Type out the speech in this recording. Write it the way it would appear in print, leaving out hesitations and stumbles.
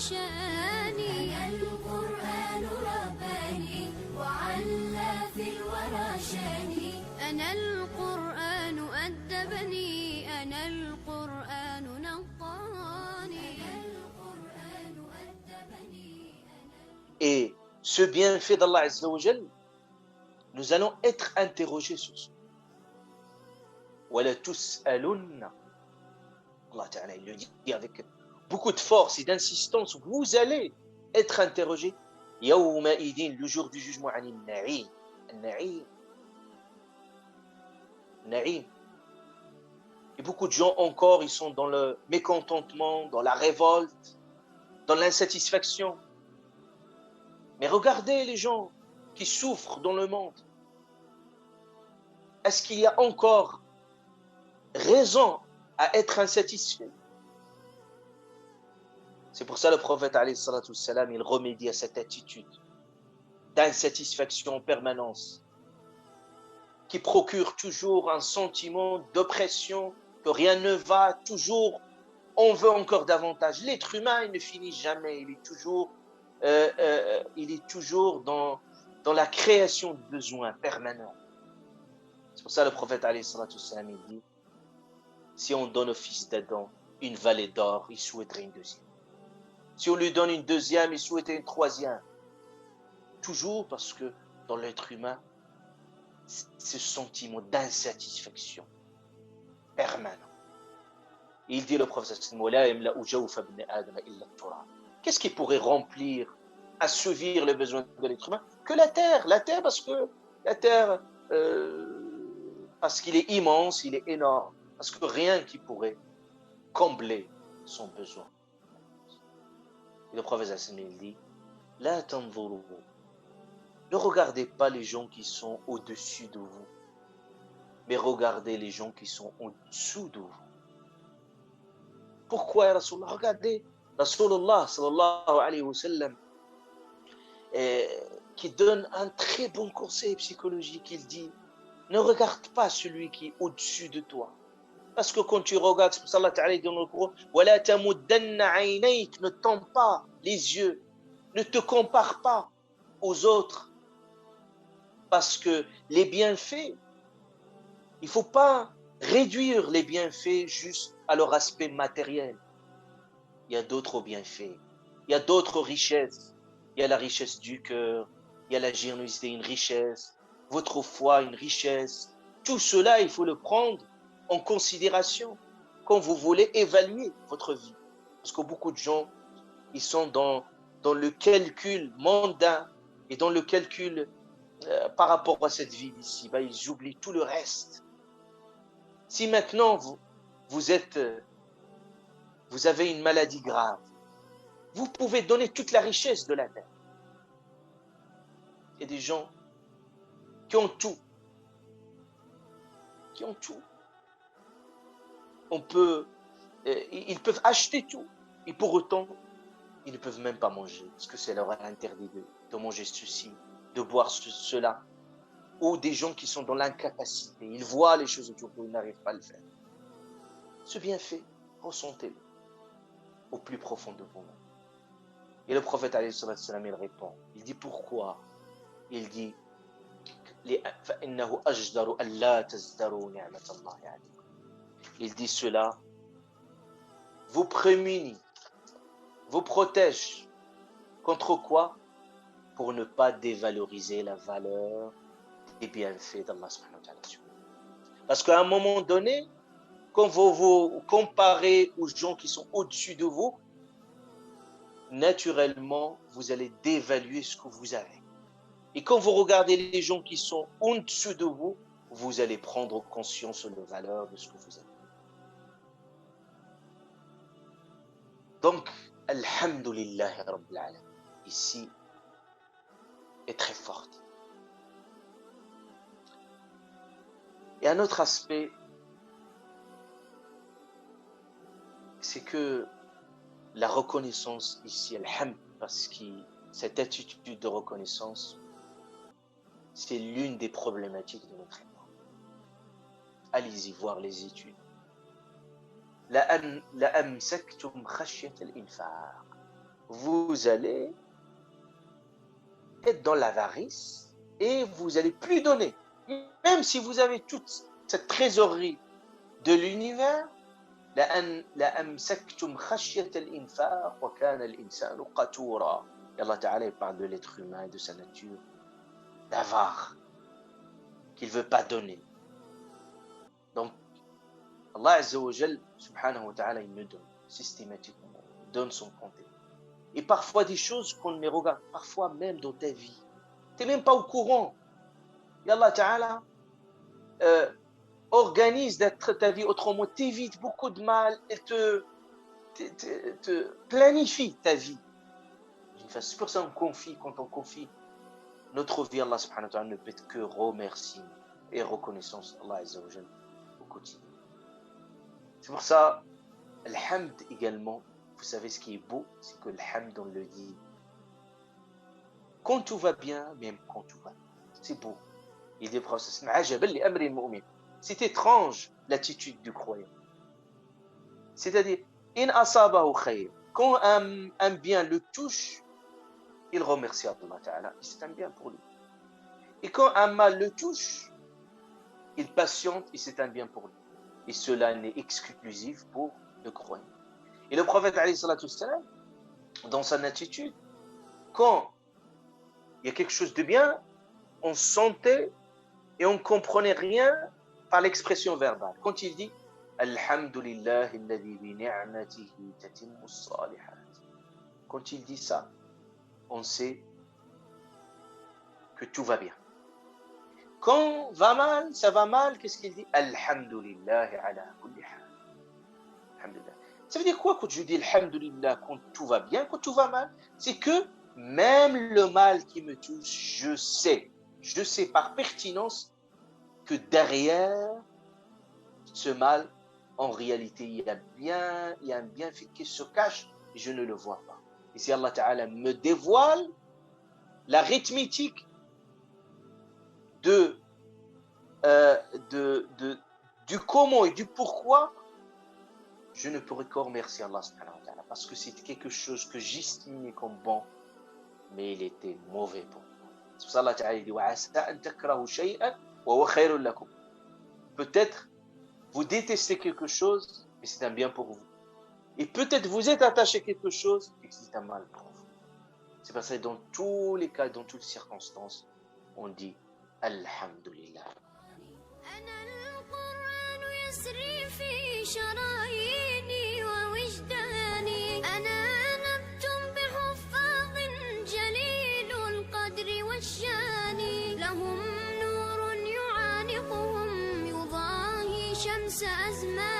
شاني. أنا القرآن رباني وعلى في الورى شاني. أنا القرآن أدبني. أنا القرآن نقاني. أنا القرآن أدبني. Et ce bienfait d'Allah Azza wa Jal, nous allons être interrogés sur ça. وَلَا تُسْأَلُنَّ. Allah Ta'ala, il le dit avec beaucoup de force et d'insistance, vous allez être interrogés. يَوْمَئِذٍ, le jour du jugement, عَنِ النَّعِيمِ. النَّعِيمِ. النَّعِيمِ. Et beaucoup de gens encore, ils sont dans le mécontentement, dans la révolte, dans l'insatisfaction. Mais regardez les gens qui souffrent dans le monde. Est-ce qu'il y a encore raison à être insatisfait? C'est pour ça le prophète alayhi salatu wassalam, il remédie à cette attitude d'insatisfaction en permanence, qui procure toujours un sentiment d'oppression, que rien ne va, toujours on veut encore davantage. L'être humain, il ne finit jamais, il est toujours dans la création de besoins permanents. C'est pour ça le prophète alayhi salatu wassalam, il dit, si on donne au fils d'Adam une vallée d'or, il souhaiterait une deuxième. Si on lui donne une deuxième, il souhaiterait une troisième. Toujours parce que dans l'être humain, ce sentiment d'insatisfaction permanent. Il dit le prophète, qu'est-ce qui pourrait remplir, assouvir les besoins de l'être humain que la terre? La terre parce que la terre, parce qu'il est immense, il est énorme, parce que rien qui pourrait combler son besoin. Et le prophète il dit, la tanzuru, ne regardez pas les gens qui sont au-dessus de vous, mais regardez les gens qui sont au-dessous de vous. Pourquoi, Rasulullah? Regardez, Rasulullah sallallahu alayhi wa sallam, qui donne un très bon conseil psychologique. Il dit, ne regarde pas celui qui est au-dessus de toi. Parce que quand tu regardes, c'est pour ça Allah Ta'ala dit dans le Coran, وَلَا تَمُدَّنَّ عَيْنَيْكَ, ne tends pas les yeux, ne te compare pas aux autres. Parce que les bienfaits, il ne faut pas réduire les bienfaits juste à leur aspect matériel. Il y a d'autres bienfaits, il y a d'autres richesses. Il y a la richesse du cœur, il y a la générosité, une richesse, votre foi, une richesse. Tout cela, il faut le prendre en considération quand vous voulez évaluer votre vie. Parce que beaucoup de gens, ils sont dans le calcul mondain et dans le calcul par rapport à cette vie d'ici. Ils oublient tout le reste. Si maintenant vous avez une maladie grave, vous pouvez donner toute la richesse de la terre. Il y a des gens qui ont tout. Ils peuvent acheter tout. Et pour autant, ils ne peuvent même pas manger. Parce que c'est leur interdit de manger ceci, de boire cela. Ou des gens qui sont dans l'incapacité. Ils voient les choses autour d'eux, ils n'arrivent pas à le faire. Ce bienfait, ressentez-le au plus profond de vous-même. Et le prophète alayhi salam, il répond. Il dit pourquoi? Il dit il dit cela vous prémunit, vous protège contre quoi? Pour ne pas dévaloriser la valeur des bienfaits d'Allah subhanahu wa ta'ala. Parce qu'à un moment donné, quand vous vous comparez aux gens qui sont au-dessus de vous, naturellement, vous allez dévaluer ce que vous avez. Et quand vous regardez les gens qui sont au-dessus de vous, vous allez prendre conscience de la valeur de ce que vous avez. Donc, Alhamdulillah Rabbil Alamin, ici, est très forte. Et un autre aspect, c'est que la reconnaissance ici, Alhamd, parce que cette attitude de reconnaissance, c'est l'une des problématiques de notre époque. Allez-y voir les études. vous allez être dans l'avarice et vous allez plus donner. Même si vous avez toute cette trésorerie de l'univers, لأمسكتم خشية الإنفاق وكان الإنسان قتورا. Et Allah Ta'ala parle de l'être humain et de sa nature d'avare, qu'il ne veut pas donner. Donc, Allah Azza wa Jal, subhanahu wa ta'ala, il me donne systématiquement, il donne son compte. Et parfois des choses qu'on ne regarde, parfois même dans ta vie. Tu n'es même pas au courant. Et Allah Ta'ala organise ta vie autrement, t'évite beaucoup de mal et te planifie ta vie. C'est pour ça qu'on confie, quand on confie notre vie, Allah subhanahu wa ta'ala ne peut être que remerciement et reconnaissance d'Allah Azza wa Jal au quotidien. C'est pour ça, Alhamd également, vous savez ce qui est beau, c'est que Alhamd, on le dit quand tout va bien, même quand tout va bien. C'est beau. Il dit, c'est étrange l'attitude du croyant. C'est-à-dire, in asabahu khayr, quand un bien le touche, il remercie Allah Ta'ala, et c'est un bien pour lui. Et quand un mal le touche, il patiente, et c'est un bien pour lui. Et cela n'est exclusif pour le croyant. Et le prophète, alayhi salatu wassalam, dans son attitude, quand il y a quelque chose de bien, on sentait et on ne comprenait rien par l'expression verbale. Quand il dit Alhamdulillah alladhi bi ni'matihi tatimmu as-salihat. Quand il dit ça, on sait que tout va bien. Quand va mal, ça va mal, qu'est-ce qu'il dit? Alhamdulillah ala kulli hal. Alhamdulillah. Ça veut dire quoi quand je dis Alhamdulillah quand tout va bien, quand tout va mal? C'est que même le mal qui me touche, je sais par pertinence que derrière ce mal, en réalité, il y a un bienfait qui se cache et je ne le vois pas. Et si Allah Ta'ala me dévoile l'arithmétique du comment et du pourquoi, je ne pourrais que remercier Allah subhanahu wa ta'ala parce que c'est quelque chose que j'estimais comme bon, mais il était mauvais pour moi. C'est pour ça Allah Ta'ala dit وَعَسَىٰ أَن تَكْرَهُ شَيْئًا وَهُوَ خَيْرٌ لَكُمْ. Peut-être vous détestez quelque chose, mais c'est un bien pour vous. Et peut-être vous êtes attaché à quelque chose, et c'est un mal pour vous. C'est parce que dans tous les cas, dans toutes les circonstances, on dit Alhamdulillah. شمس أزمان